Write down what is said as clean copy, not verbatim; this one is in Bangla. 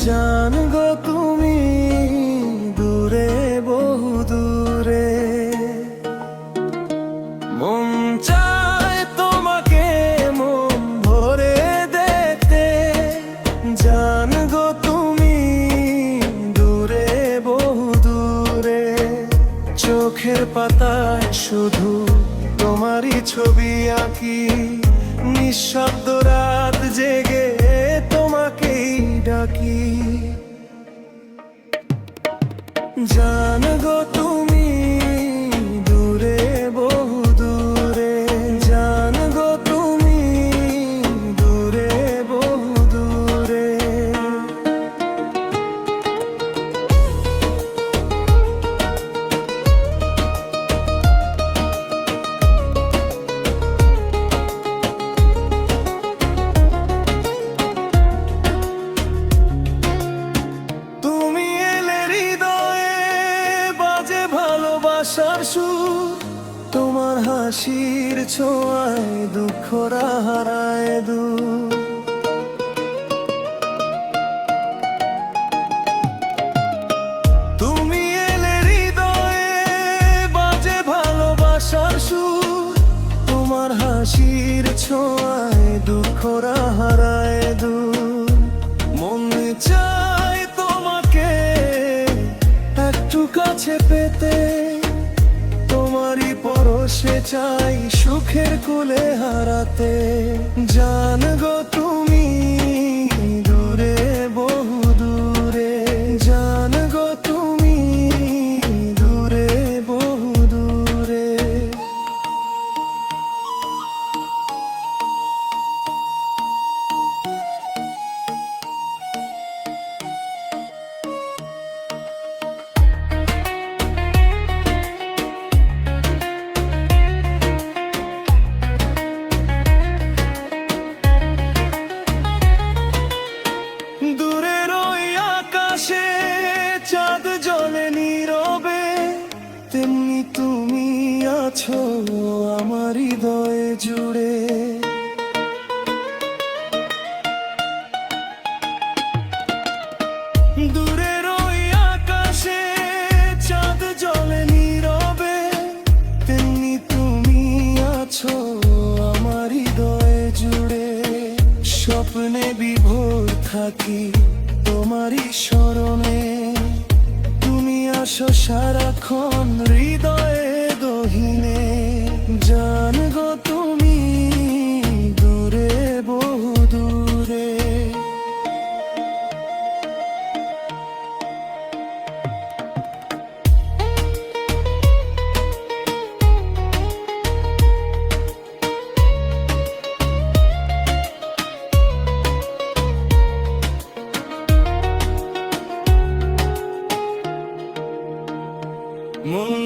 জান গো তুমি দূরে, বহু দূরে, মন চায় তোমাকে মন ভরে দেখতে। জান গো তুমি দূরে, বহু দূরে, চোখের পাতায় শুধু তোমারই ছবি আঁকি। নিঃশব্দ রাত জেগে তোমাকেই ডাকি। জান গো তুমি দূরে, বহু দূরে, জান গো তুমি দূরে, বহু দূরে। ভালোবাসার সুর, তোমার হাসির ছোঁয়ায় দুঃখরা হারায় দূর। তুমি এলে হৃদয়ে বাজে ভালোবাসার সুর, তোমার হাসির ছোঁয়ায় দুঃখরা হারায় দূর। মনে চায় তোমাকে একটু কাছে পেতে, তোমারই পরশে চাই সুখের কোলে হারাতে। জান গো তুমি দূরে, বহু দূরে, জান গো তুমি দূরে, বহু দূরে। চাঁদ জ্বলে নীরবে, তেমনি তুমি আছো আমার হৃদয়ে জুড়ে। দূরের ওই আকাশে চাঁদ জ্বলে নীরবে, তেমনি তুমি আছো আমার হৃদয়ে জুড়ে। স্বপ্নে বিভোর থাকি তোমারই স্মরণে, তুমি আসো সারাক্ষণ হৃদয়ে গহীনে। জান গো তুমি দূরে, বহু দূরে। মন